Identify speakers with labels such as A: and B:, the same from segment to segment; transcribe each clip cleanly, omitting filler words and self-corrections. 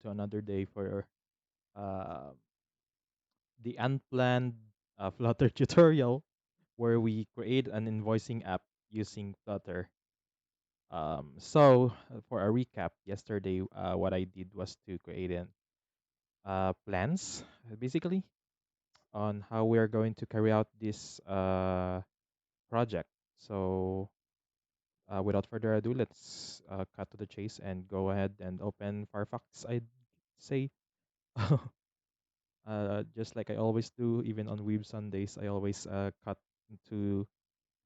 A: to another day for uh, the unplanned Flutter tutorial where we create an invoicing app using Flutter. For a recap, yesterday what I did was to create an plans basically on how we are going to carry out this project. So without further ado, let's cut to the chase and go ahead and open Firefox. I'd say, just like I always do, even on Weeb Sundays, I always cut into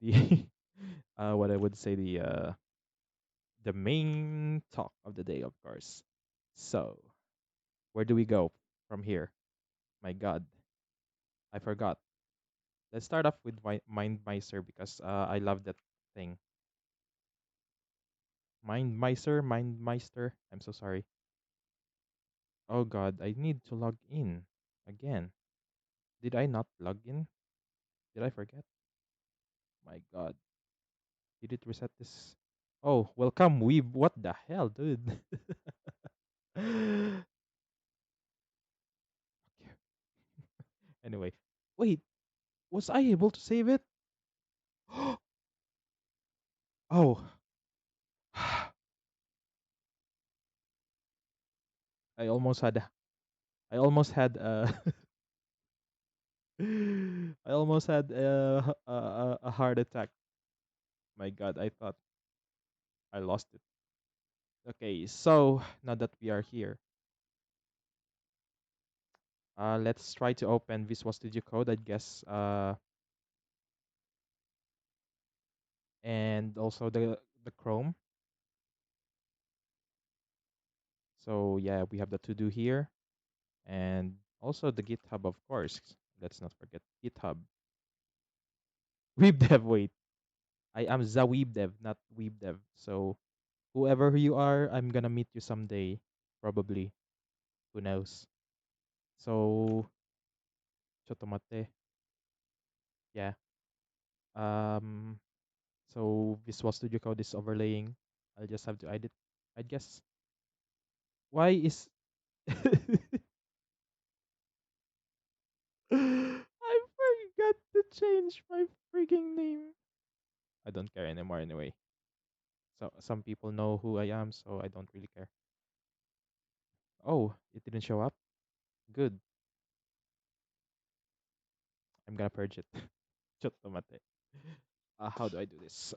A: the what I would say the main talk of the day, of course. So where do we go from here? My God, I forgot. Let's start off with MindMeister because I love that thing. MindMeister. I'm so sorry. Oh God, I need to log in again. Did I not log in? Did I forget? My God, did it reset this? Oh, welcome, Weeb. What the hell, dude? Okay. Anyway, wait, was I able to save it? Oh, I almost had. I almost had. I almost had a heart attack. My God, I thought I lost it. Okay, so now that we are here, let's try to open Visual Studio Code, I guess, and also the Chrome. So yeah, we have the to do here, and also the GitHub, of course. Let's not forget GitHub. WeebDev, wait, I am the WeebDev, not WeebDev. So whoever you are, I'm gonna meet you someday, probably. Who knows? So Chotomate, yeah. Um, so Visual Studio Code is overlaying. I'll just have to edit, I guess. Why is I forgot to change my freaking name. I don't care anymore anyway. So some people know who I am, so I don't really care. Oh, it didn't show up. Good. I'm gonna purge it. Chotomate. How do I do this?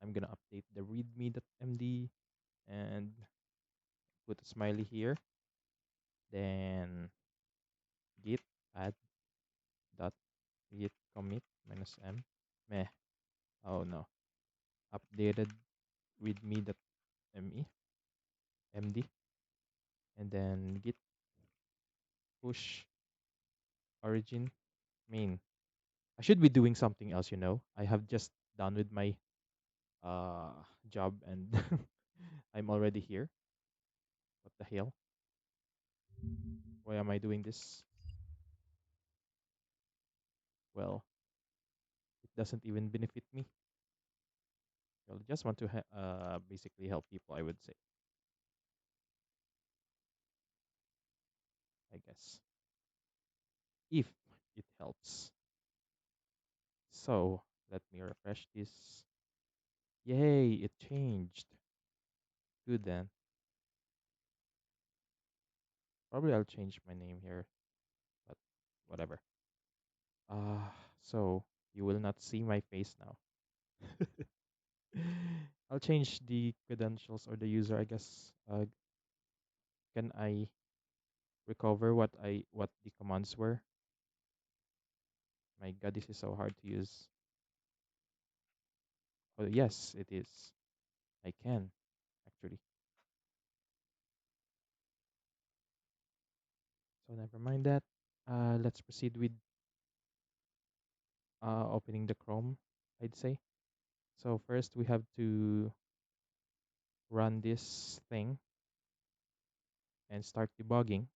A: I'm gonna update the readme.md and put a smiley here. Then git add dot git commit minus m. Meh. Oh no. Updated readme.me md and then git push origin main. I should be doing something else, you know. I have just done with my uh job and I'm already here. What the hell? Why am I doing this? Well, it doesn't even benefit me. Well, I just want to basically help people, I would say, I guess. If it helps. So, let me refresh this. Yay, it changed. Good then. Probably I'll change my name here, but whatever. So you will not see my face now. I'll change the credentials or the user, I guess. Can I recover what the commands were? My God, this is so hard to use. Oh yes, it is. I can actually. So never mind that. Let's proceed with opening the Chrome, I'd say. So first we have to run this thing and start debugging.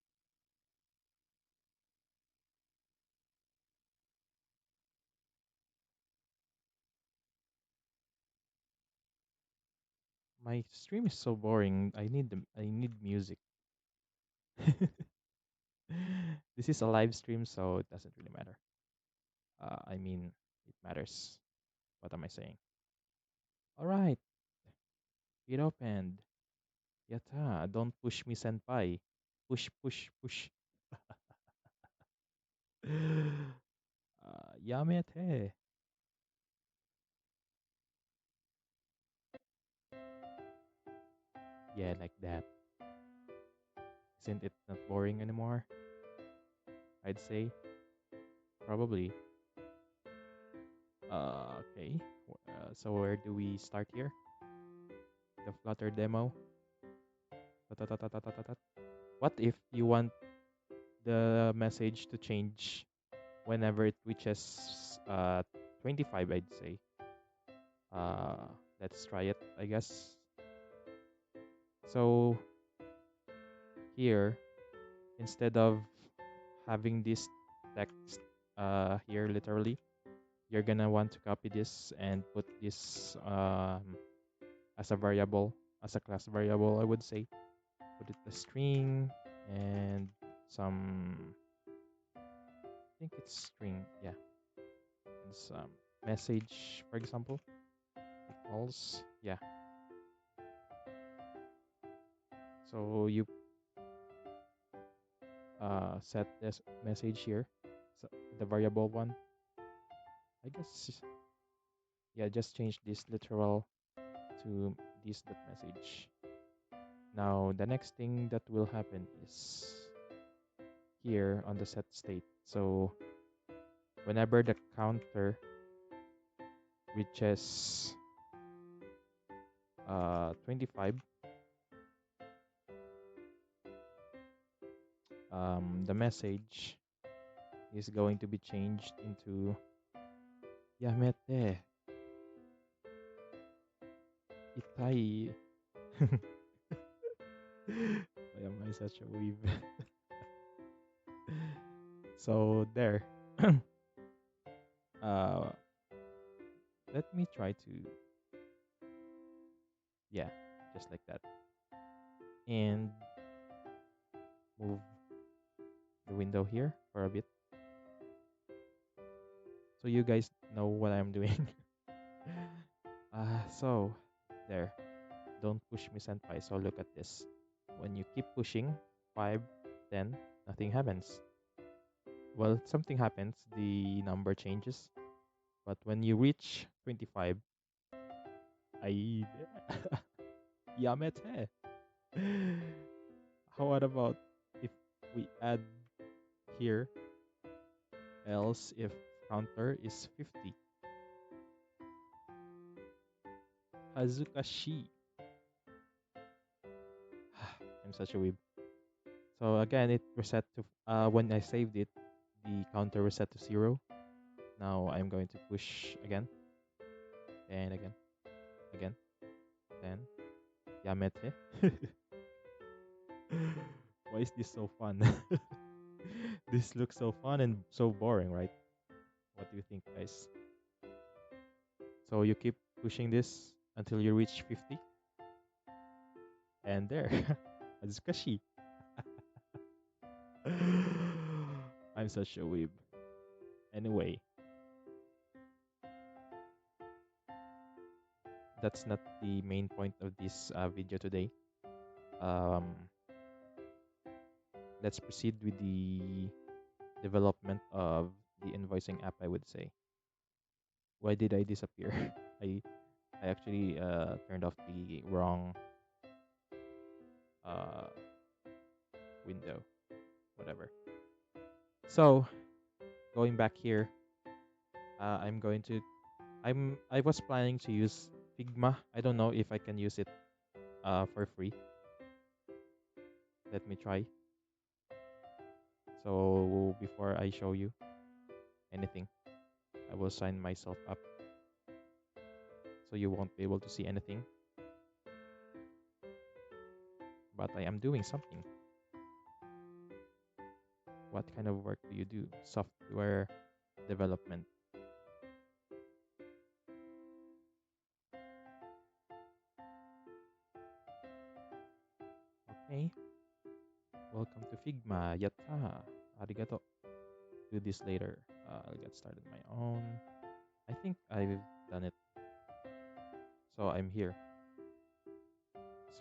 A: My stream is so boring. I need music. This is a live stream, so it doesn't really matter. I mean, it matters. What am I saying? All right, it opened. Yata, don't push me, senpai. Push, push, push. Yamete. Yeah, like that. Isn't it not boring anymore? I'd say. Probably. Okay. So where do we start here? The Flutter demo. Ta-ta-ta-ta-ta-ta-ta. What if you want the message to change whenever it reaches 25, I'd say. Uh, let's try it, I guess. So here, instead of having this text here literally, you're gonna want to copy this and put this as a variable, as a class variable, I would say. Put it a string and some, I think it's string, yeah, and some message, for example, equals, yeah. So you set this message here, so the variable one. I guess, yeah, just change this literal to this dot message. Now the next thing that will happen is here on the set state. So whenever the counter reaches 25, the message is going to be changed into Yamete Itai. Why am I such a weeb? So there. uh, Let me try to, yeah, just like that, and move the window here for a bit so you guys know what I'm doing. So there. Don't push me, senpai. So look at this. When you keep pushing 5, 10, nothing happens. Well, something happens. The number changes. But when you reach 25, I Yamete. How about if we add here, else if counter is 50? Hazukashi. I'm such a weeb. So again, it reset to when I saved it, the counter reset to 0. Now I'm going to push again and again, again, then Yamete. Why is this so fun? This looks so fun and so boring, right? What do you think, guys? So you keep pushing this until you reach 50, and there, Azukashi. I'm such a weeb. Anyway, that's not the main point of this video today. Um, let's proceed with the development of the invoicing app, I would say. Why did I disappear? I I actually turned off the wrong uh, window, whatever. So going back here, I'm going to I was planning to use Figma. I don't know if I can use it for free. Let me try. So before I show you anything, I will sign myself up so you won't be able to see anything. But I am doing something. What kind of work do you do? Software development. Okay. Welcome to Figma. Yatta. Arigato. Do this later. I'll get started my own. I think I've done it. So I'm here.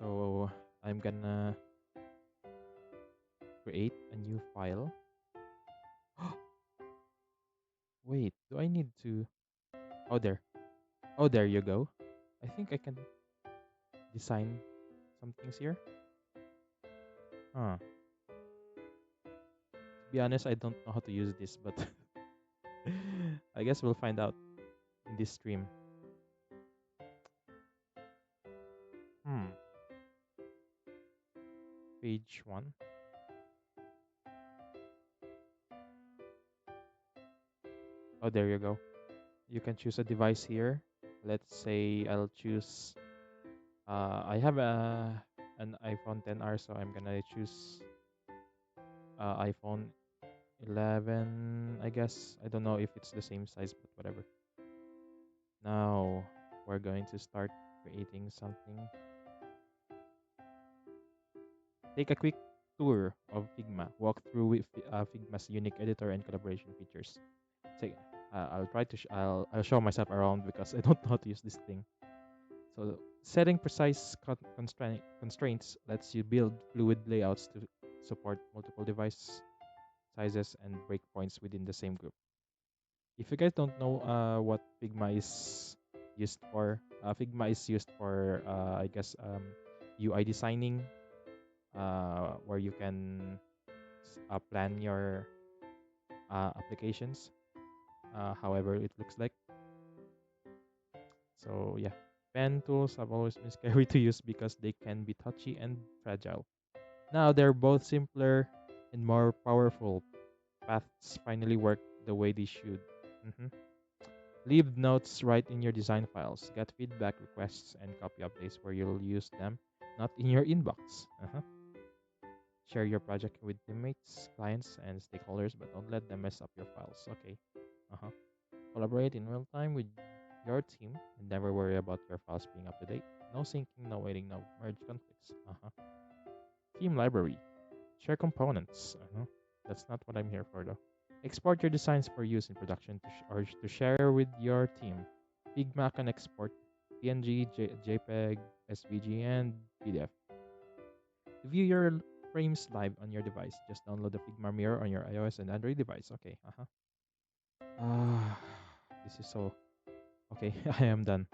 A: So I'm gonna create a new file. Wait, do I need to? Oh, there. Oh, there you go. I think I can design some things here. Huh. To be honest, I don't know how to use this, but I guess we'll find out in this stream. Hmm. Page 1. Oh, there you go. You can choose a device here. Let's say I'll choose. I have an iPhone 10R, so I'm gonna choose iPhone 11. I guess I don't know if it's the same size, but whatever. Now we're going to start creating something. Take a quick tour of Figma. Walk through with Figma's unique editor and collaboration features. Say, I'll try to. I'll show myself around because I don't know how to use this thing. So setting precise constraints lets you build fluid layouts to support multiple device sizes and breakpoints within the same group. If you guys don't know what Figma is used for, Figma is used for I guess UI designing, where you can plan your applications, however it looks like. So yeah, pen tools have always been scary to use because they can be touchy and fragile. Now they're both simpler and more powerful. Paths finally work the way they should. Mhm. Leave notes right in your design files. Get feedback requests and copy updates where you'll use them, not in your inbox. Share your project with teammates, clients, and stakeholders, but don't let them mess up your files. Okay. Uh-huh. Collaborate in real time with your team and never worry about your files being up to date. No syncing, no waiting, no merge conflicts. Team library. Share components. That's not what I'm here for though. Export your designs for use in production or to share with your team. Figma can export PNG, JPEG, SVG, and PDF. To view your frames live on your device, just download the Figma Mirror on your iOS and Android device. Okay. Ah, this is so. Okay, I am done.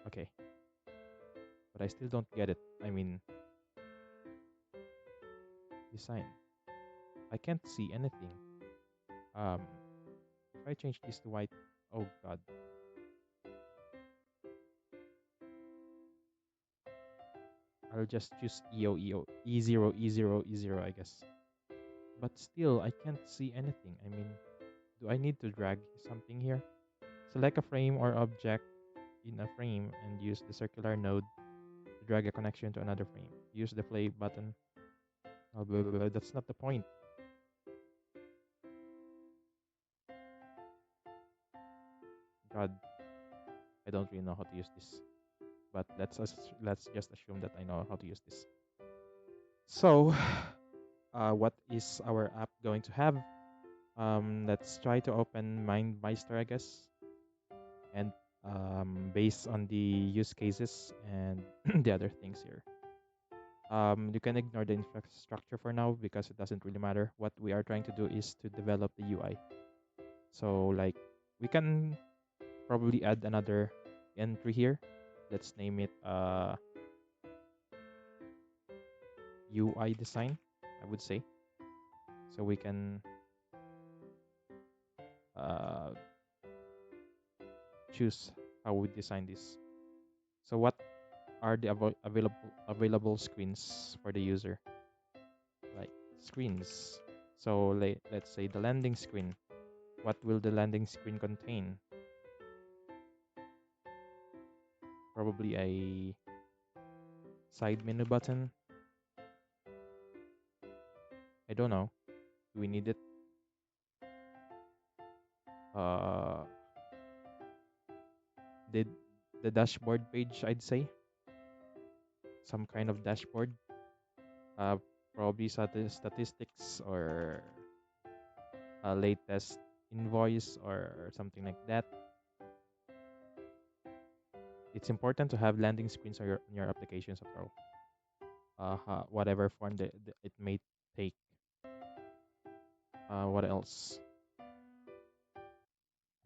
A: Okay, but I still don't get it. I mean, design. I can't see anything. Um, if I change this to white, oh god, I'll just choose EO, E0, E0, E0, I guess. But still, I can't see anything. I mean, do I need to drag something here? Select a frame or object in a frame and use the circular node to drag a connection to another frame. Use the play button. Oh, blah, blah, blah. That's not the point. God, I don't really know how to use this. But let's just assume that I know how to use this. So, what is our app going to have? Let's try to open MindMeister, I guess, and based on the use cases and the other things here. You can ignore the infrastructure for now because it doesn't really matter. What we are trying to do is to develop the UI. So like we can probably add another entry here. Let's name it UI design, I would say. So we can uh, choose how we design this. So what are the available screens for the user? Like screens. So let's say the landing screen. What will the landing screen contain? Probably a side menu button. I don't know. Do we need it? Uh, the the dashboard page, I'd say. some kind of dashboard, probably statistics or a latest invoice or something like that. It's important to have landing screens on your applications after all, whatever form it may take. What else?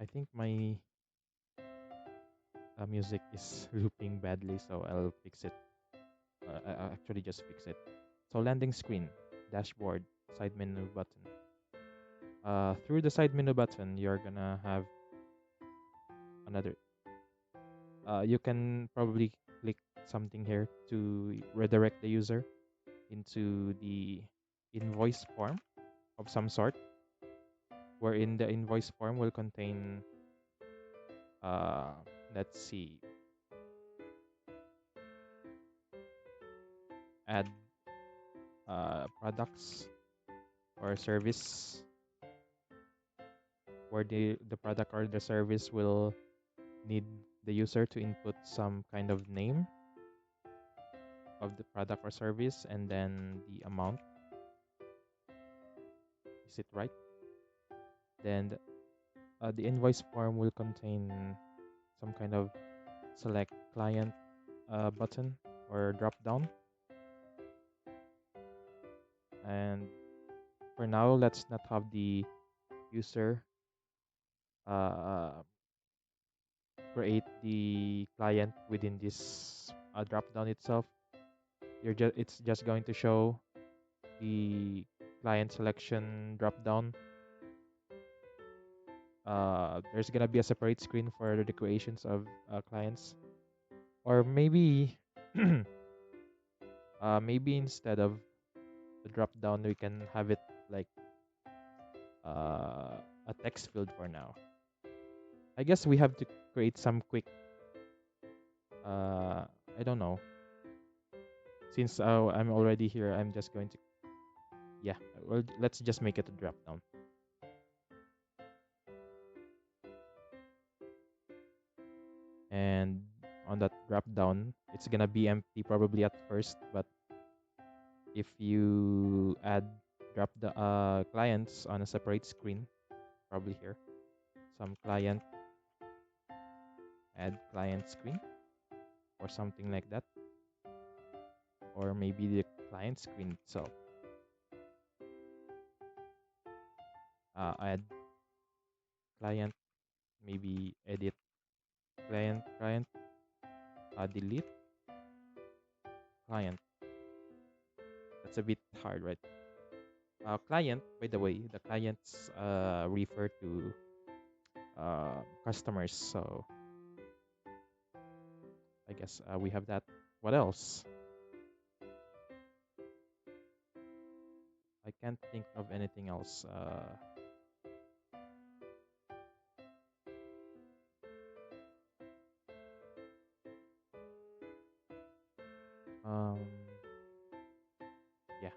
A: I think my music is looping badly, so I'll fix it. I'll actually just fix it. So landing screen, dashboard, side menu button. Through the side menu button, you're gonna have another. You can probably click something here to redirect the user into the invoice form of some sort, wherein the invoice form will contain, uh, let's see, add products or service, where the product or the service will need the user to input some kind of name of the product or service and then the amount. Is it right? Then the invoice form will contain some kind of select client button or drop down. And for now, let's not have the user uh, create the client within this drop down itself. It's just going to show the client selection drop down. There's gonna be a separate screen for the creations of clients, or maybe maybe instead of the drop down, we can have it like a text field for now. I guess we have to create some quick. Uh, I don't know. Since I'm already here, I'm just going to, yeah. Well, let's just make it a drop down. And on that drop down, it's gonna be empty probably at first, but if you add drop the clients on a separate screen, probably here, some client, add client screen or something like that, or maybe the client screen itself. Add client, maybe edit client, delete client. That's a bit hard, right? Client, by the way, the clients refer to customers. So I guess we have that. What else? I can't think of anything else. Um, yeah,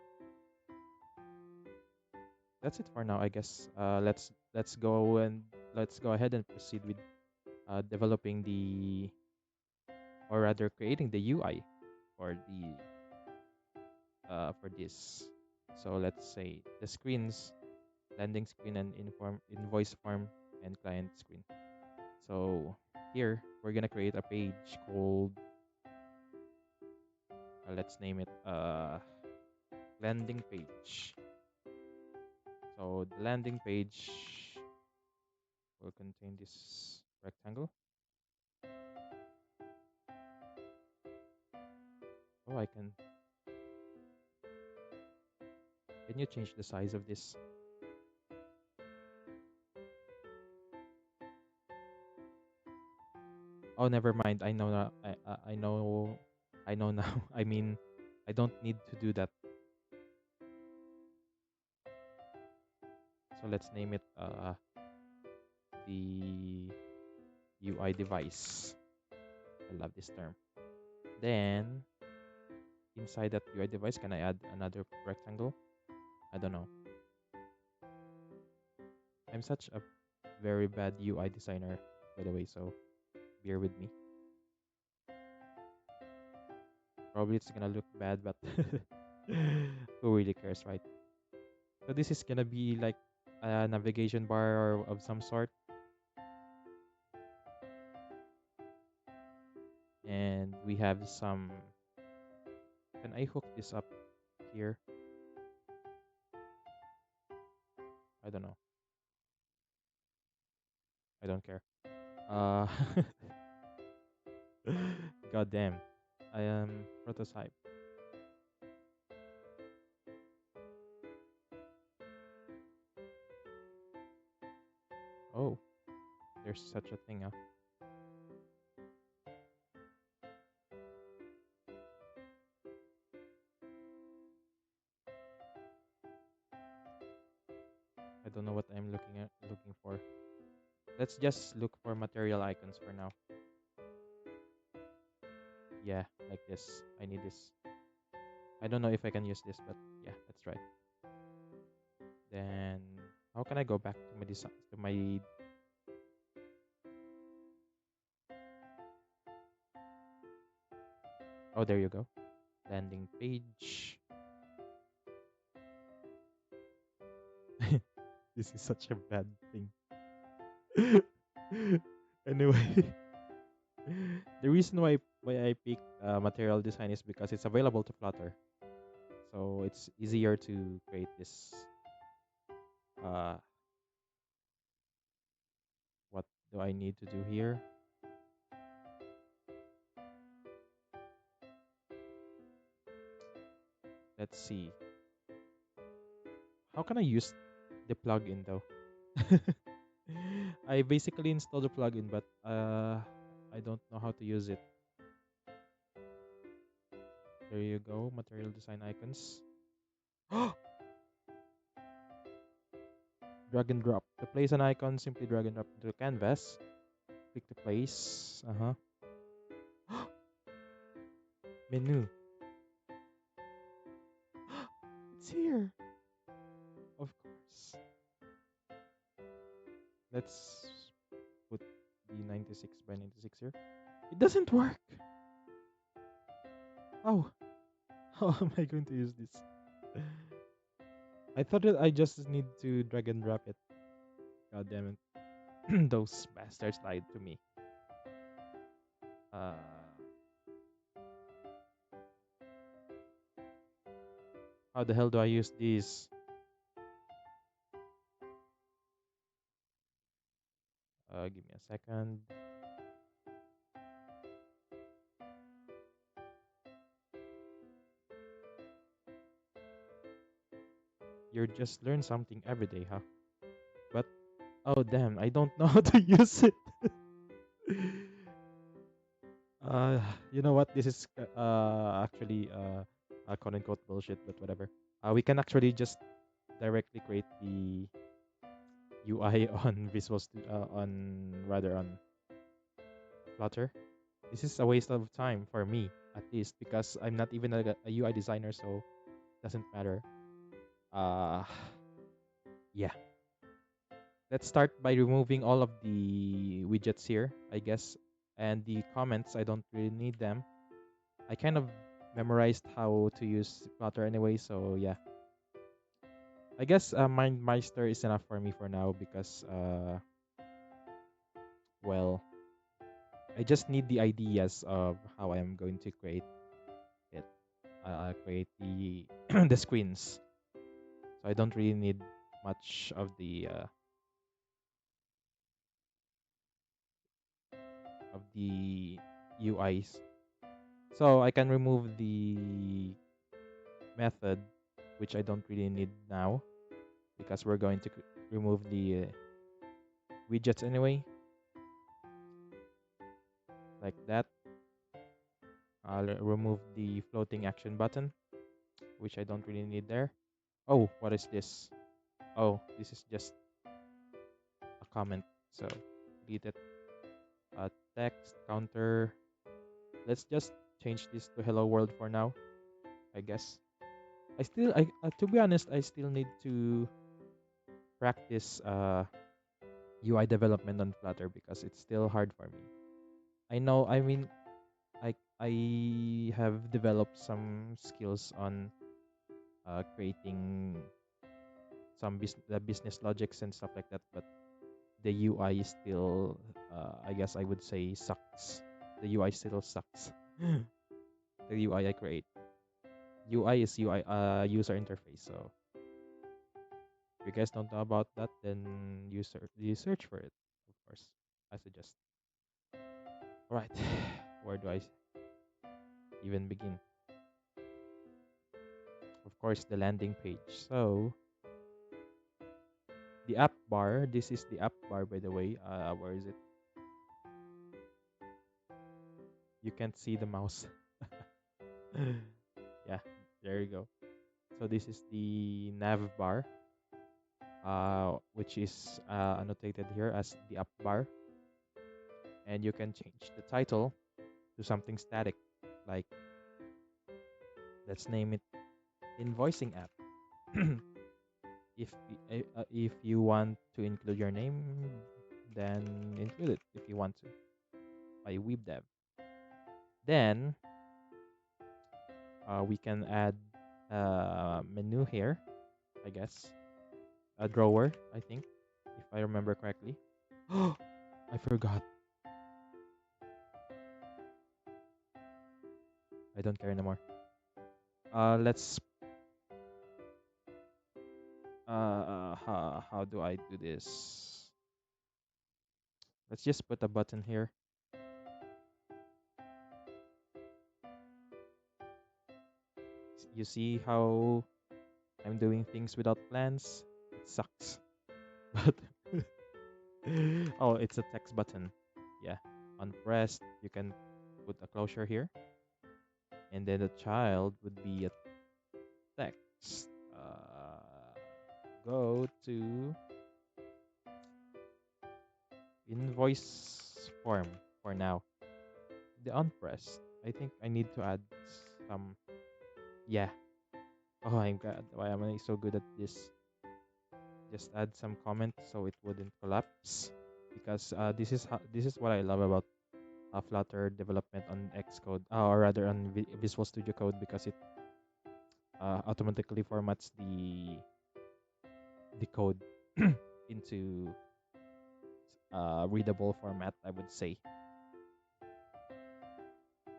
A: that's it for now. I guess. Let's go ahead and proceed with developing the, or rather creating the UI for the for this. So let's say the screens, landing screen and invoice form and client screen. So here we're gonna create a page called, let's name it landing page. So the landing page will contain this rectangle. Oh, can you change the size of this? Oh, never mind. I know now. I know. I know now. I mean, I don't need to do that. So let's name it the UI device. I love this term. Then inside that UI device, can I add another rectangle? I don't know. I'm such a very bad UI designer, by the way, so bear with me. Probably it's gonna look bad, but who really cares, right? So this is gonna be like a navigation bar of some sort. And we have some. Can I hook this up here? I don't know. I don't care. Uh, God damn. I am prototype. Oh, there's such a thing, huh? I don't know what I'm looking for. Let's just look for material icons for now. Yeah, like this. I need this. I don't know if I can use this, but yeah, that's right. Then how can I go back to my design to my oh, there you go. Landing page. This is such a bad thing. Anyway, the reason why I pick material design is because it's available to Flutter, so it's easier to create this. Uh, what do I need to do here? Let's see. How can I use the plugin though? I basically installed the plugin, but I don't know how to use it. There you go, material design icons. Drag and drop. To place an icon, simply drag and drop into the canvas. Click to place. Menu. It's here. Of course. Let's put the 96 by 96 here. It doesn't work. Oh, how am I going to use this? I thought that I just need to drag and drop it. God damn it. Those bastards lied to me. Uh, how the hell do I use these? Give me a second. You just learn something every day, huh? But oh damn, I don't know how to use it. uh, you know what? This is actually a quote unquote bullshit, but whatever. We can actually just directly create the UI on on rather on Flutter. This is a waste of time for me, at least, because I'm not even a UI designer, so doesn't matter. Uh, yeah. Let's start by removing all of the widgets here, I guess. And the comments, I don't really need them. I kind of memorized how to use Flutter anyway, so yeah. I guess MindMeister is enough for me for now because, well, I just need the ideas of how I'm going to create it. Create the the screens. So I don't really need much of the UIs. So I can remove the method, which I don't really need now because we're going to remove the widgets anyway, like that. I'll remove the floating action button, which I don't really need there. Oh, what is this? Oh, this is just a comment, so delete it. Text counter. Let's just change this to hello world for now, I guess. I to be honest, I still need to practice UI development on Flutter because it's still hard for me. I know, I mean, I have developed some skills on creating some the business logics and stuff like that, but the UI is still, I guess I would say, sucks. The UI still sucks. The UI I create. UI is UI, user interface. So if you guys don't know about that, then you search for it. Of course, I suggest. All right, where do I even begin? Of course, the landing page. So the app bar. This is the app bar, by the way. Where is it? You can't see the mouse. Yeah, there you go. So this is the nav bar, which is annotated here as the up bar, and you can change the title to something static, like let's name it Invoicing App. If you want to include your name, then include it if you want to by WeebDev. Then we can add a menu here, I guess, a drawer, I think, if I remember correctly. I forgot. I don't care anymore. Let's how do I do this? Let's just put a button here. You see how I'm doing things without plans? It sucks. But oh, it's a text button. Yeah. On pressed, you can put a closure here. And then the child would be a text. Go to invoice form for now. The unpressed. I think I need to add some. Yeah. Oh my god, why am I so good at this? Just add some comment so it wouldn't collapse. Because this is what I love about Flutter development on Xcode, or rather on Visual Studio Code, because it automatically formats the code into readable format, I would say.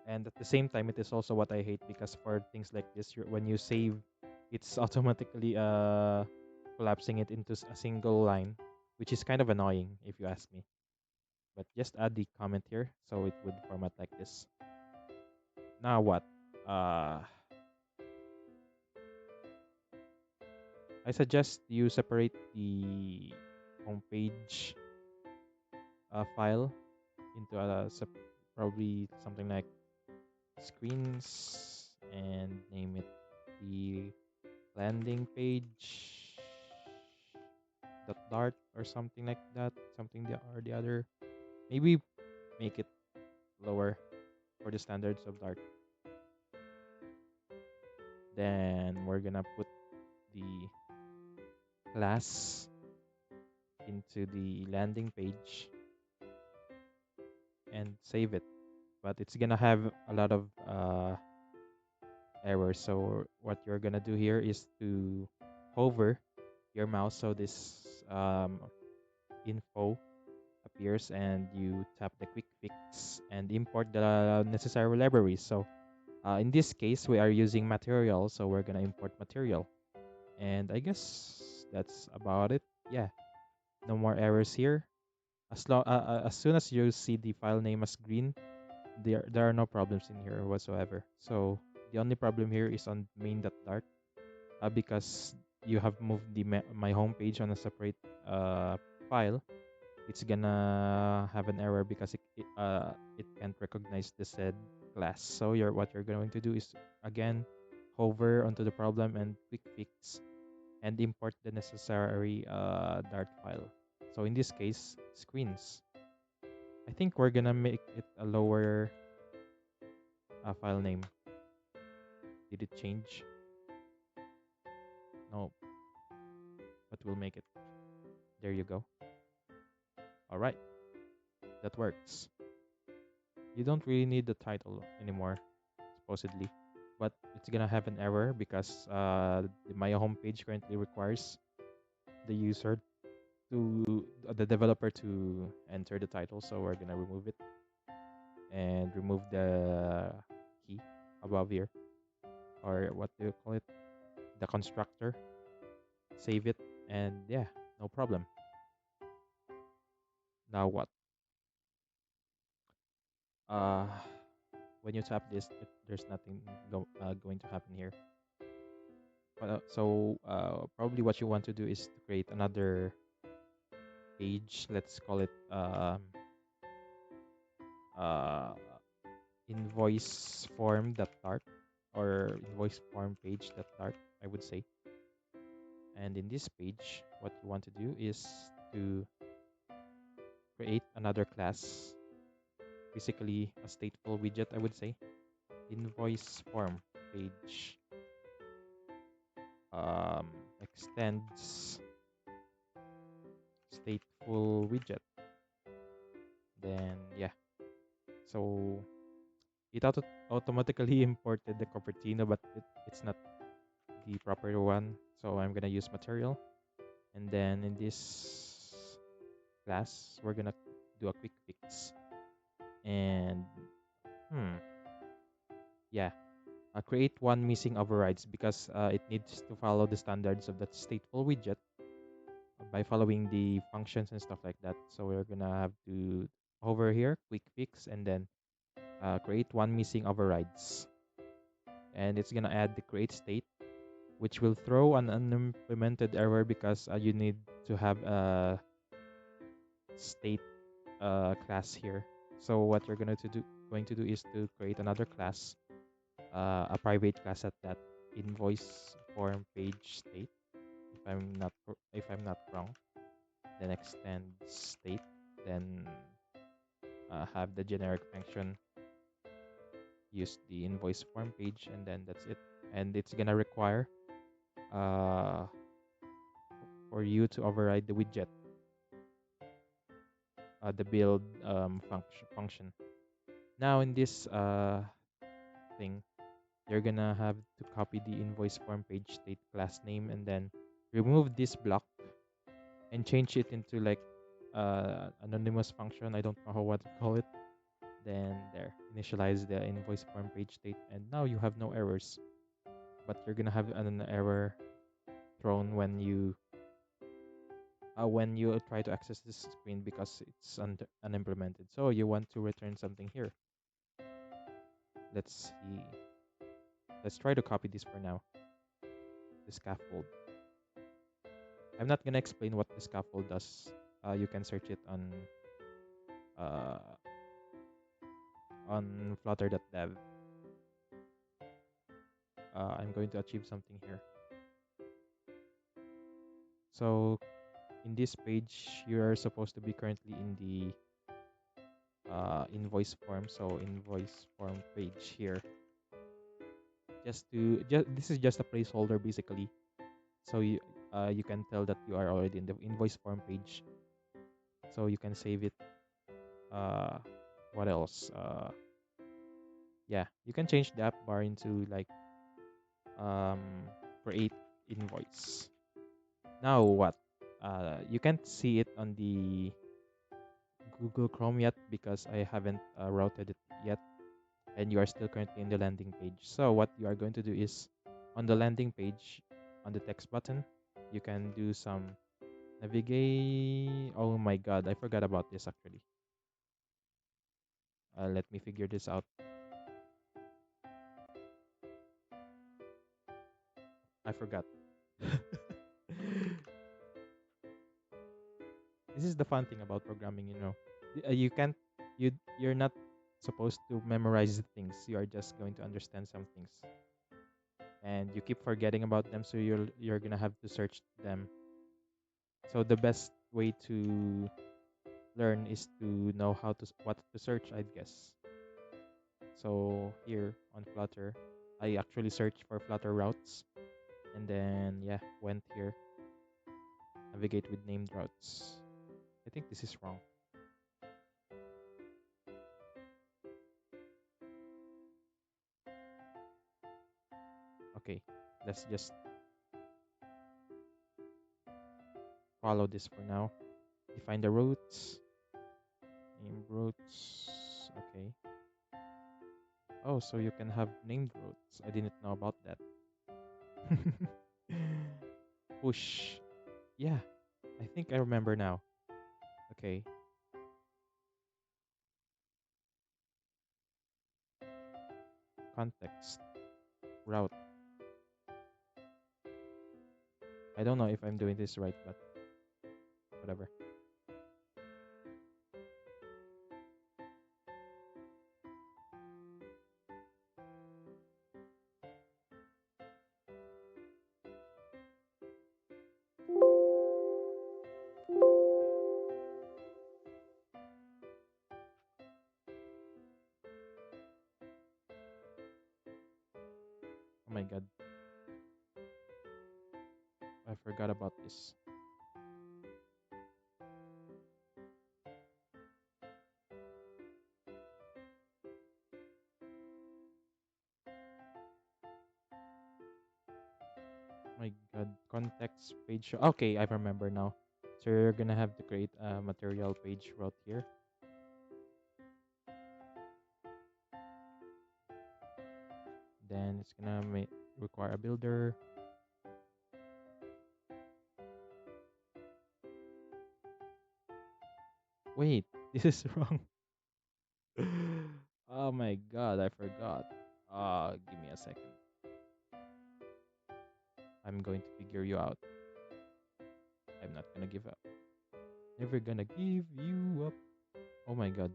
A: And at the same time, it is also what I hate, because for things like this, when you save, it's automatically collapsing it into a single line, which is kind of annoying if you ask me. But just add the comment here so it would format like this. Now what? Uh, I suggest you separate the homepage file into probably something like screens, and name it the landing page dart or something like that, something or the other. Maybe make it lower for the standards of dart. Then we're gonna put the class into the landing page and save it, but it's gonna have a lot of errors. So what you're gonna do here is to hover your mouse so this info appears, and you tap the quick fix and import the necessary libraries. So in this case, we are using material, so we're gonna import material. And I guess that's about it. Yeah, no more errors here. As soon as you see the file name as green, there are no problems in here whatsoever. So the only problem here is on main.dart, because you have moved my homepage on a separate file. It's gonna have an error because it can't recognize the said class. So what you're going to do is, again, hover onto the problem and quick fix and import the necessary Dart file. So in this case, screens. I think we're gonna make it a lower file name. Did it change? No, but we'll make it. There you go. All right, that works. you don't really need the title anymore, supposedly. But it's gonna have an error because my homepage currently requires the user to the developer to enter the title. So we're gonna remove it and remove the key above here, or what do you call it? The constructor. Save it, and yeah, no problem. Now what? Uh, when you tap this, there's nothing going to happen here. Probably what you want to do is to create another page. Let's call it uh, invoice form dot start, or invoice form page dot start, I would say. And in this page, what you want to do is to create another class, basically a stateful widget, I would say. Invoice form page um, extends stateful widget. Then yeah, so it automatically imported the Cupertino, but it's not the proper one. So I'm gonna use material, and then in this class we're gonna do a quick fix. And yeah, create one missing overrides because it needs to follow the standards of that stateful widget by following the functions and stuff like that. So we're gonna have to over here quick fix, and then create one missing overrides, and it's gonna add the create state, which will throw an unimplemented error because you need to have a state class here. So what you're going to do is to create another class, a private class at that, invoice form page state, if I'm not wrong. Then extend state, then have the generic function use the invoice form page, and then that's it. And it's gonna require uh, for you to override the widget, the build function. Now in this thing, you're gonna have to copy the invoice form page state class name, and then remove this block and change it into like anonymous function. I don't know what to call it. Then there, initialize the invoice form page state, and now you have no errors. But you're gonna have an error thrown when you try to access this screen because it's unimplemented. So you want to return something here. Let's see. Let's try to copy this for now. The scaffold. I'm not gonna explain what the scaffold does. You can search it uh, on flutter.dev. I'm going to achieve something here. So in this page, you are supposed to be currently in the invoice form. So invoice form page here. This is just a placeholder basically. So you can tell that you are already in the invoice form page. So you can save it. What else? Yeah, you can change the app bar into like um, create invoice. Now what? You can't see it on the Google Chrome yet because I haven't routed it yet, and you are still currently in the landing page. So what you are going to do is on the landing page, on the text button, you can do some navigate. Oh my god, I forgot about this actually. Let me figure this out. I forgot. This is the fun thing about programming, you know. You can't you're not supposed to memorize things. You are just going to understand some things. And you keep forgetting about them, so you're going to have to search them. So the best way to learn is to know what to search, I guess. So here on Flutter, I actually searched for Flutter routes, and then yeah, went here, navigate with named routes. I think this is wrong. Okay, let's just follow this for now. Define the routes. Name routes. Okay. Oh, so you can have named routes. I didn't know about that. Push. Yeah, I think I remember now. Okay. Context. Route. I don't know if I'm doing this right, but whatever. Oh my god, I forgot about this. My god, context page. Okay, I remember now. So you're gonna have to create a material page route here. Then it's gonna require a builder. Wait, this is wrong. Oh my god, I forgot. Give me a second. I'm going to figure you out. I'm not gonna give up. Never gonna give you up. Oh my god.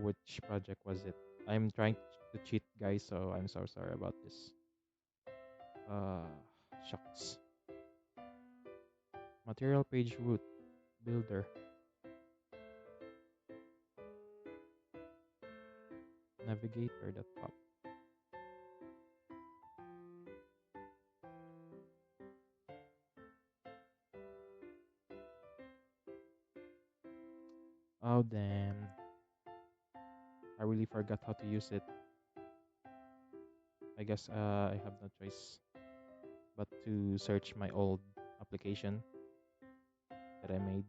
A: Which project was it? I'm trying to cheat, guys, so I'm so sorry about this. Uh, Shucks. Material page root builder navigator the top. Oh damn! I really forgot how to use it. I guess I have no choice but to search my old application that I made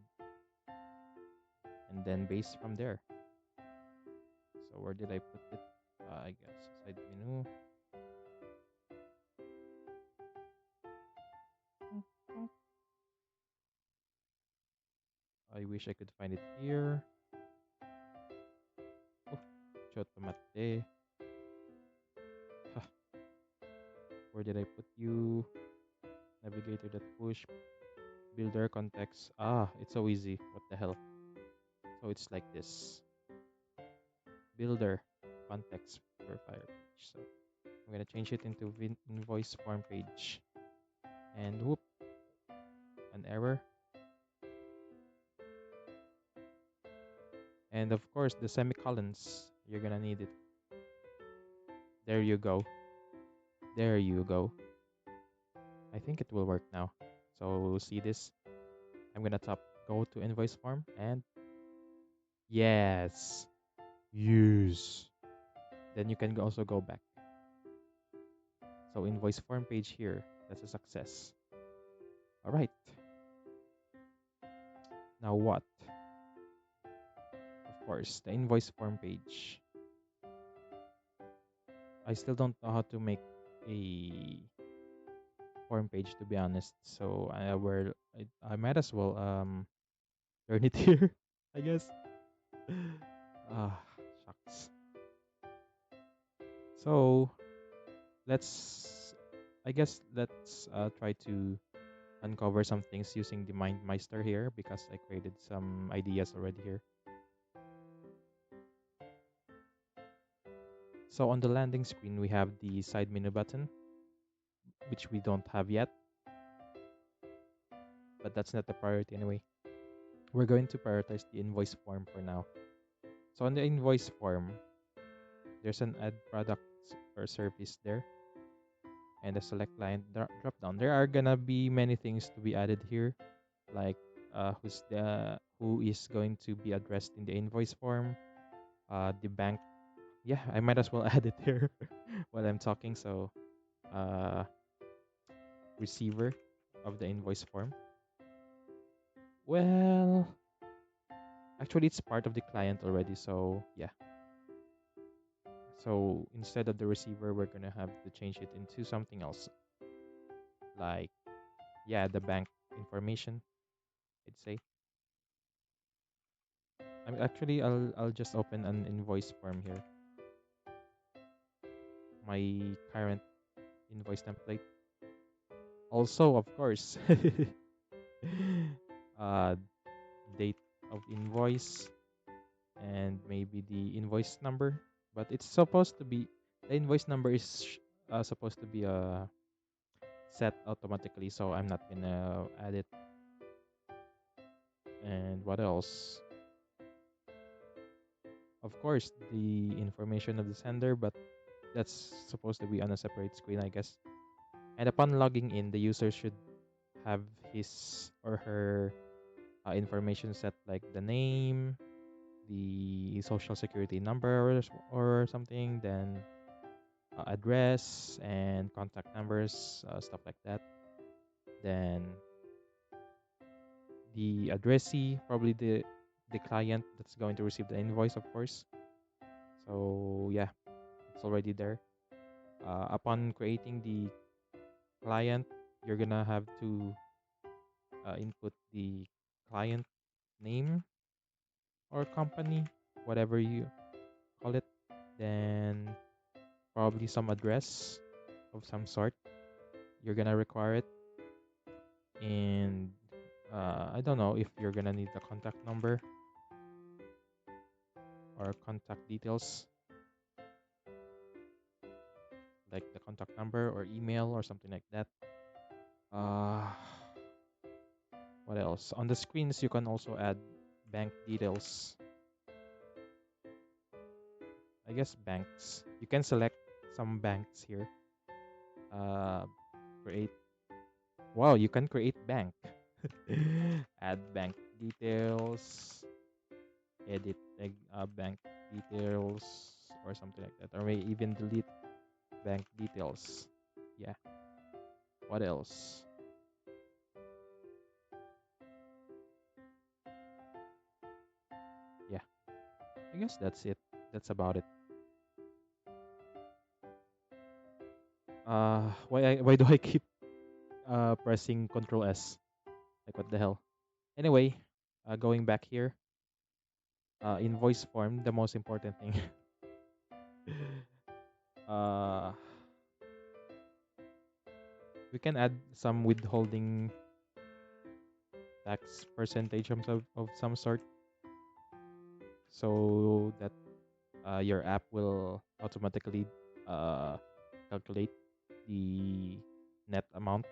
A: and then base from there. So where did I put it? I guess side menu. I wish I could find it here. Oh, chotomate. Where did I put you? Navigator that push builder context. It's so easy. What the hell? So it's like this. Builder context for Firefox. So I'm gonna change it into invoice form page. And whoop, an error. And of course the semicolons. You're gonna need it. There you go. There you go. I think it will work now. So we'll see this. I'm gonna go to invoice form and yes. Yes. Then you can also go back. So invoice form page here. That's a success. All right. Now what? Of course, the invoice form page. I still don't know how to make a form page, to be honest. So I might as well learn it here, I guess. Ah, Shucks. So let's try to uncover some things using the MindMeister here because I created some ideas already here. So on the landing screen, we have the side menu button, which we don't have yet, but that's not the priority anyway. We're going to prioritize the invoice form for now. So on the invoice form, there's an add product or service there and the select client drop down. There are gonna be many things to be added here, like who is going to be addressed in the invoice form, The bank. Yeah, I might as well add it here while I'm talking. So, uh, receiver of the invoice form. Well, actually, it's part of the client already. So, yeah. So instead of the receiver, we're gonna have to change it into something else, like, yeah, the bank information, I'd say. I'll just open an invoice form here. My current invoice template. Also, of course, uh, date of invoice and maybe the invoice number. But it's supposed to be the invoice number is supposed to be set automatically, so I'm not gonna add it. And what else? Of course, the information of the sender, but that's supposed to be on a separate screen, I guess. And upon logging in, the user should have his or her information set, like the name, the social security number, or something, then address and contact numbers, stuff like that. Then the addressee, probably the client that's going to receive the invoice, of course. So yeah, it's already there. Upon creating the client, you're gonna have to input the client name or company, whatever you call it. Then probably some address of some sort. You're gonna require it, and I don't know if you're gonna need the contact number or contact details, like the contact number or email or something like that. Uh, what else? On the screens, you can also add bank details. I guess banks. You can select some banks here. Uh, create. Wow, you can create bank. Add bank details. Edit bank details or something like that. Or may even delete bank details. Yeah. What else? Yeah. I guess that's it. That's about it. Why do I keep pressing Control S? Like what the hell? Anyway, going back here, invoice form, the most important thing. uh, we can add some withholding tax percentage of some sort, so that your app will automatically calculate the net amount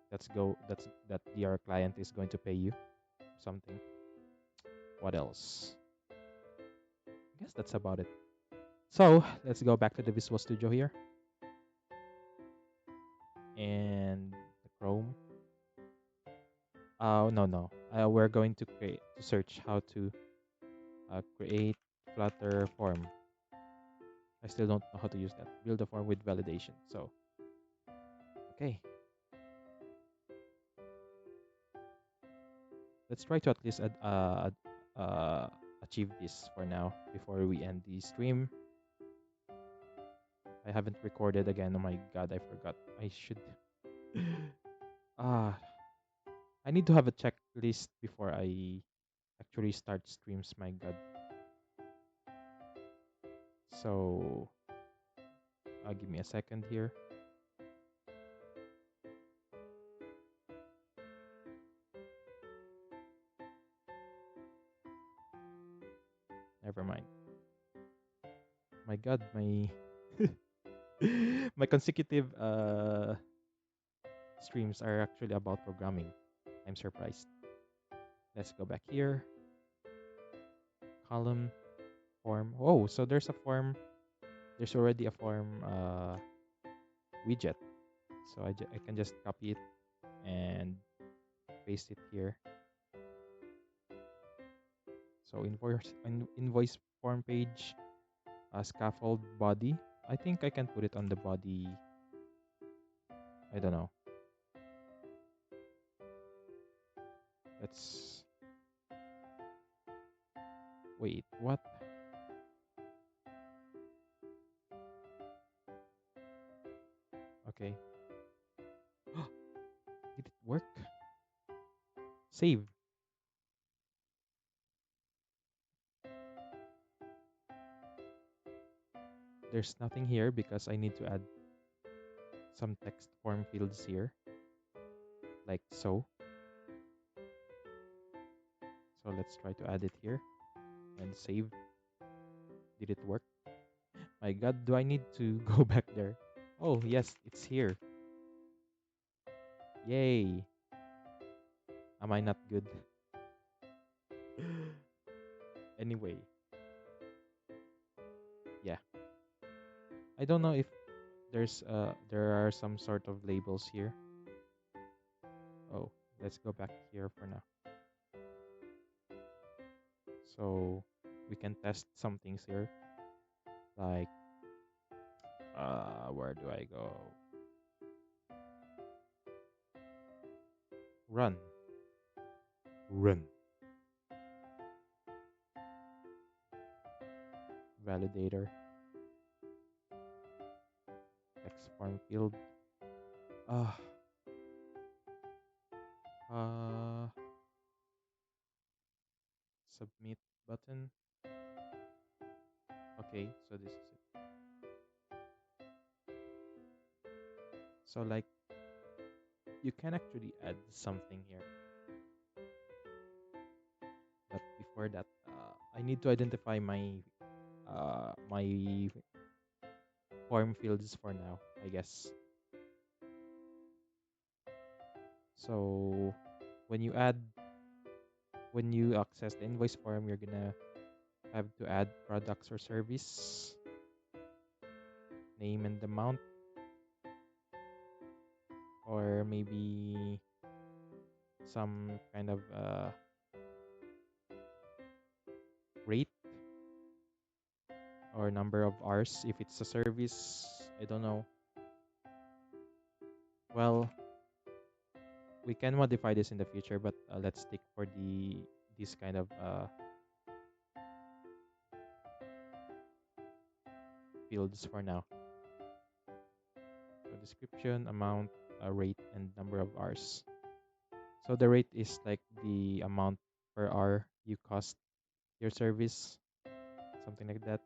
A: that your client is going to pay you. Something. What else? I guess that's about it. So let's go back to the Visual Studio here and the Chrome. Oh no no. We're going to search how to create Flutter form. I still don't know how to use that. Build a form with validation. So okay, let's try to at least achieve this for now before we end the stream. I haven't recorded again. Oh my god, I forgot. I should. Ah, I need to have a checklist before I actually start streams. My god. So, give me a second here. Never mind. My god, my my consecutive streams are actually about programming. I'm surprised. Let's go back here. Column form. Oh, so there's a form. There's already a form widget. So I can just copy it and paste it here. So invoice form page, scaffold body. I think I can put it on the body. I don't know. Let's wait. What? Okay. Did it work? Save. There's nothing here because I need to add some text form fields here, like so. So let's try to add it here and save. Did it work? My God, do I need to go back there? Oh, yes, it's here. Yay. Am I not good? Anyway, yeah. I don't know if there are some sort of labels here. Oh, let's go back here for now. So we can test some things here. Like where do I go? Run. Run. Validator. Text form field. Uh, uh Submit button. Okay, so this is it. So like you can actually add something here. But before that, I need to identify my form fields for now, I guess. So when you access the invoice form, you're gonna have to add products or service, name and amount, or maybe some kind of rate or number of hours if it's a service. I don't know. Well, we can modify this in the future, but let's stick for this kind of fields for now. So description, amount, rate, and number of hours. So the rate is like the amount per hour you cost your service, something like that.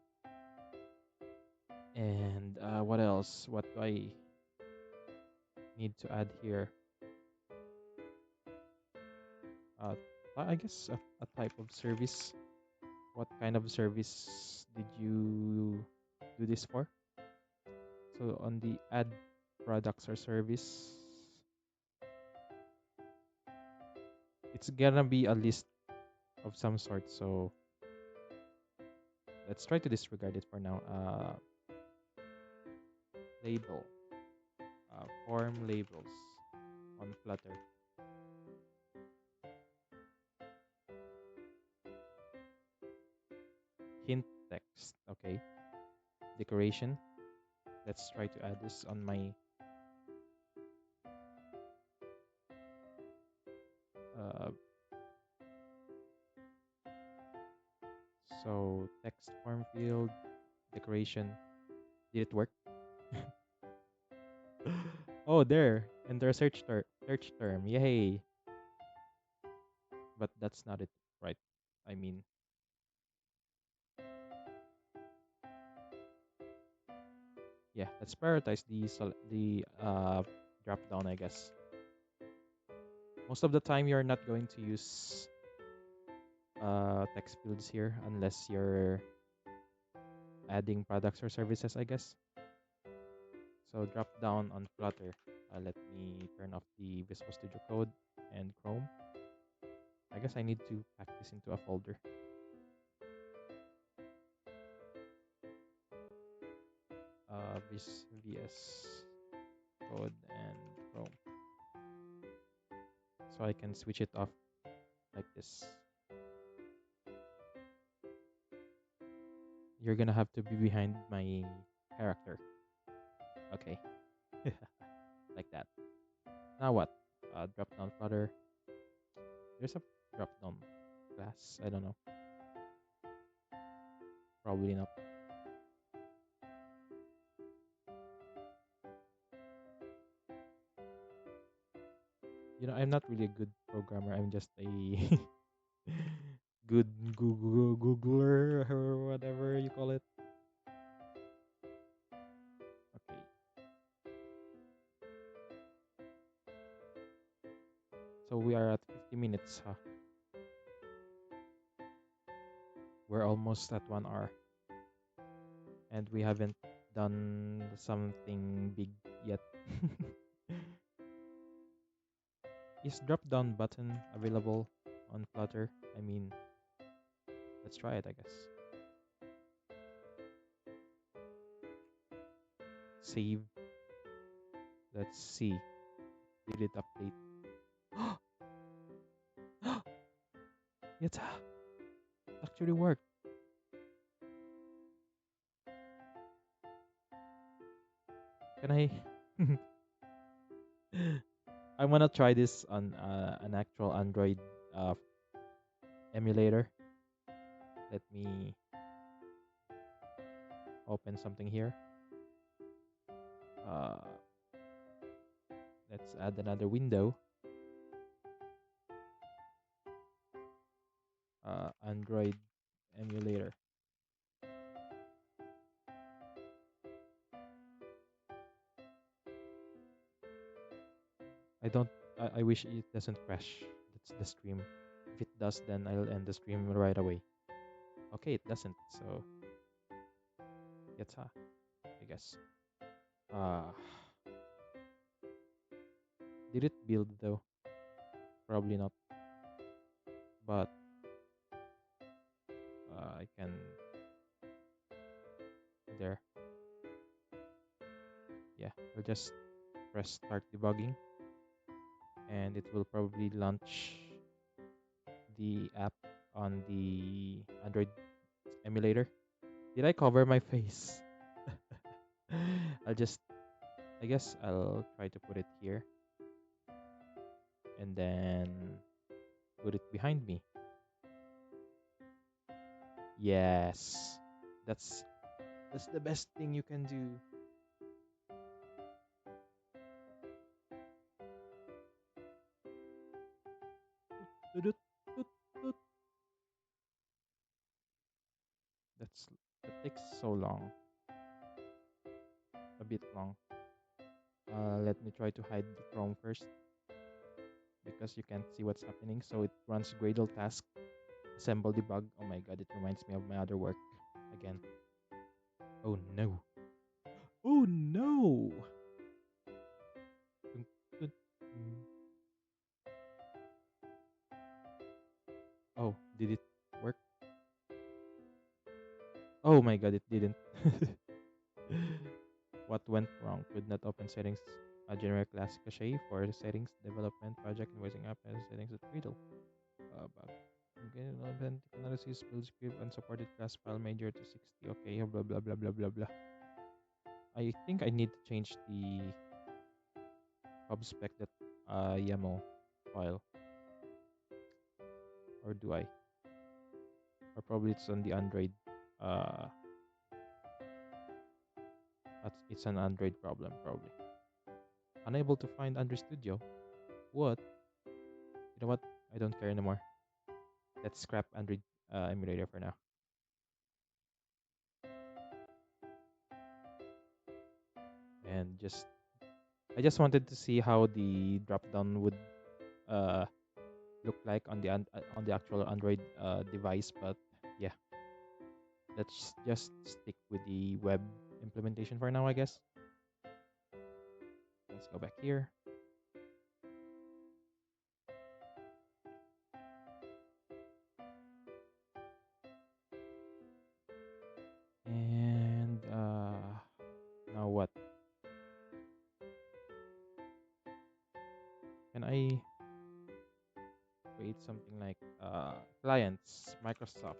A: And what else? What do I need to add here? Uh, I guess a type of service. What kind of service did you do this for? So on the add products or service, it's gonna be a list of some sort. So let's try to disregard it for now. Label, form labels on Flutter. Hint text, okay. Decoration. Let's try to add this on my uh, so text form field decoration. Did it work? Oh, there. Enter a search term. Yay. But that's not it, right? I mean, yeah, let's prioritize the drop down, I guess. Most of the time you're not going to use text fields here unless you're adding products or services, I guess. So drop down on Flutter. Let me turn off the Visual Studio Code and Chrome. I guess I need to pack this into a folder. VS Code and Chrome. So I can switch it off like this. You're gonna have to be behind my character. Okay. Like that. Now what? Drop down Flutter. There's a drop down class. I don't know. Probably not. I'm not really a good programmer. I'm just a good Googler or whatever you call it. Okay. So we are at 50 minutes, huh? We're almost at 1 hour. And we haven't done something big yet. Is drop down button available on Flutter? I mean, let's try it, I guess. Save. Let's see. Did it update? It actually worked. Can I? I wanna try this on an actual Android uh, emulator. Let me open something here. Uh, let's add another window. Android emulator. I don't. I wish it doesn't crash. That's the stream. If it does, then I'll end the stream right away. Okay, it doesn't. So, yata, I guess. Uh, did it build though? Probably not. But I can there. Yeah, we'll just press start debugging, and it will probably launch the app on the Android emulator. Did I cover my face? I'll just, I guess I'll try to put it here and then put it behind me. Yes, that's the best thing you can do. Toot, toot, toot. That takes so long, a bit long. Let me try to hide the Chrome first because you can't see what's happening. So it runs Gradle task, assemble debug. Oh my god, it reminds me of my other work again. Oh no. Oh no. Dun, dun, dun. Oh, did it work? Oh my god, it didn't. What went wrong? Could not open settings. A generic class cache for the settings development project invoicing app has settings at Gradle. Bug. Okay, open analysis build script unsupported class file major to 60. Okay, blah blah blah blah blah blah. I think I need to change the pubspec that YAML file, or do I? Or probably it's on the Android. Uh, it's an Android problem probably. Unable to find Android Studio. What? You know what? I don't care anymore. Let's scrap Android emulator for now. And I just wanted to see how the dropdown would uh, look like on the actual Android device. But yeah, let's just stick with the web implementation for now, I guess. Let's go back here. And now what? Can I create something like clients, Microsoft,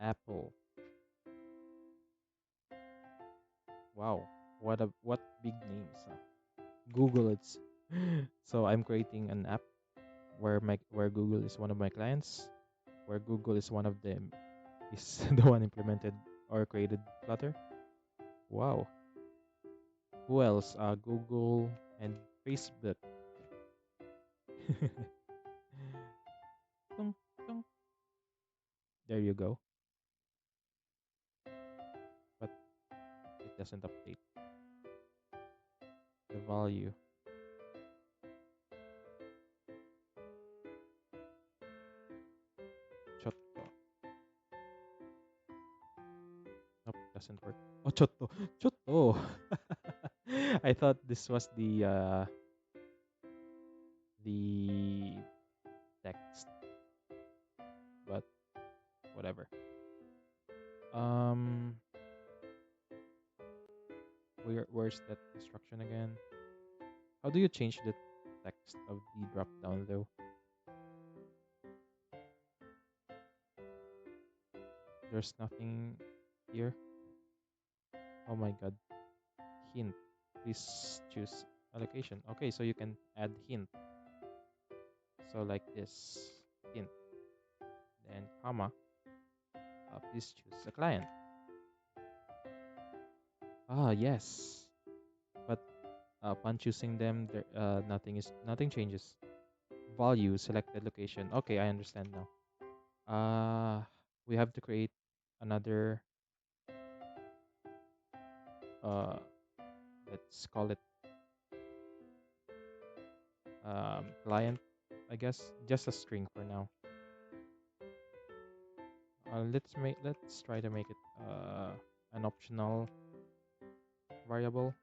A: Apple, Wow, what big names. Google it's so I'm creating an app where Google is one of my clients, where Google is one of them is the one implemented or created Flutter. Wow. Who else? Google and Facebook. Tung, tung. There you go. But it doesn't update the value. Chotto. Nope, doesn't work. Oh, chotto. Chotto. I thought this was the text, but whatever. Um, where's that instruction again? How do you change the text of the drop down though? There's nothing here. Oh my god. Hint. Please choose allocation. Okay, so you can add hint. So like this. Hint. Then comma. Please choose a client. Ah, yes. But upon choosing them, there nothing changes. Value selected location. Okay, I understand now. We have to create another uh let's call it client, I guess. Just a string for now. Let's try to make it an optional variable.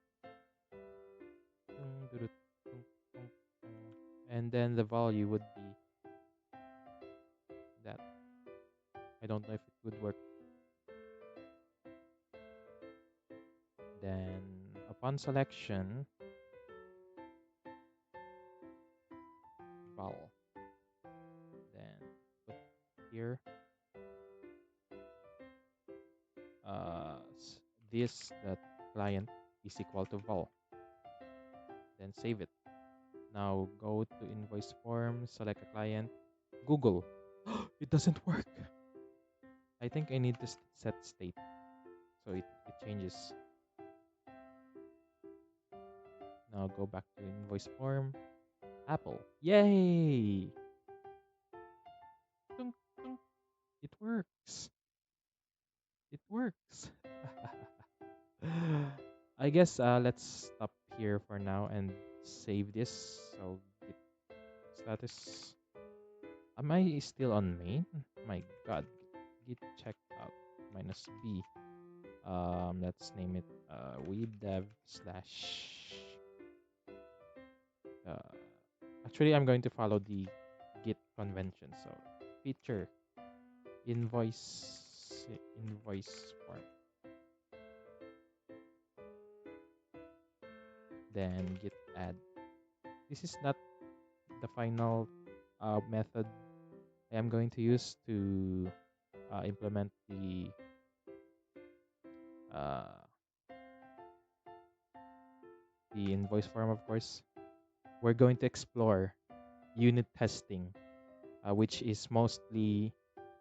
A: And then the value would be that. I don't know if it would work. Then upon selection, val. Then put here this that client is equal to val. Then save it. Now go to invoice form, select a client, Google. It doesn't work. I think I need to set state so it changes. Now go back to invoice form, Apple. Yay! Tung, tung. It works. It works. I guess let's stop here for now and save this. So git status. Am I still on main? My god. Git checkout minus B. Let's name it WeebDev slash. Uh, Actually, I'm going to follow the Git convention. So feature invoice form. Then git add. This is not the final method I am going to use to implement uh, the invoice form, of course. We're going to explore unit testing, which is mostly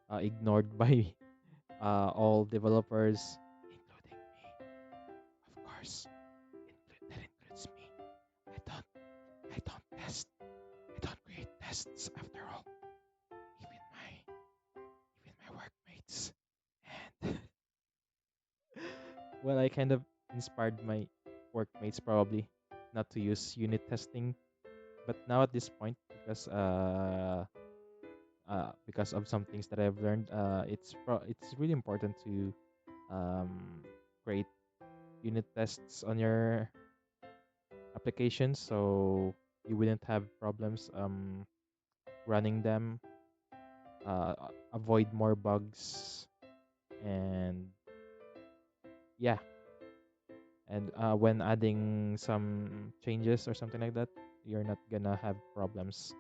A: ignored by all developers, including me, of course. That includes me. I don't, I don't test. I don't create tests after all. Even my workmates. And well, I kind of inspired my workmates probably not to use unit testing, but now at this point, because of some things that I've learned, it's really important to um, create unit tests on your applications so you wouldn't have problems running them, avoid more bugs, and yeah. And when adding some changes or something like that, you're not gonna have problems.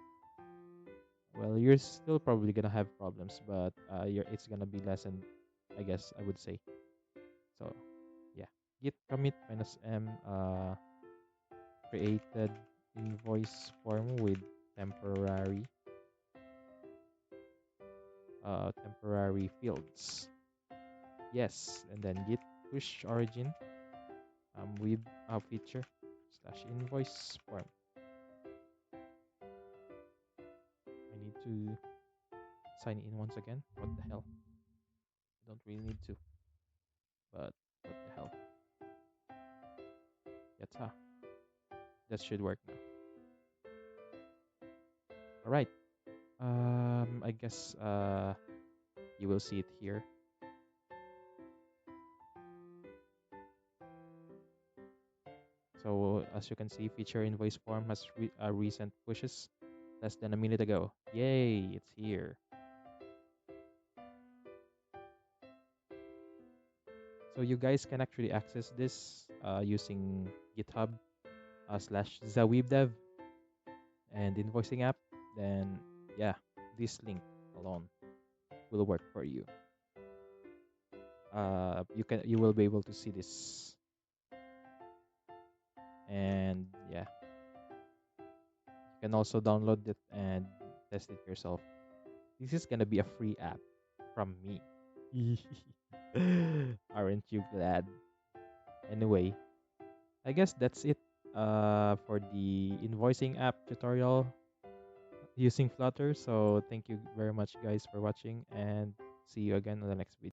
A: Well, you're still probably gonna have problems, but it's gonna be lessened, I guess I would say. So, yeah. git commit -m created invoice form with temporary temporary fields. Yes, and then git push origin with a feature slash invoice form. I need to sign in once again. What the hell? I don't really need to, but what the hell? Yatta. That should work now. All right. I guess you will see it here. So as you can see, feature invoice form has recent pushes less than a minute ago. Yay, it's here. So you guys can actually access this using GitHub slash WeebDev and Invoicing App. Then yeah, this link alone will work for you. You will be able to see this, and yeah, you can also download it and test it yourself. This is gonna be a free app from me. Aren't you glad? Anyway, I guess that's it for the invoicing app tutorial using Flutter. So thank you very much guys for watching, and see you again on the next video.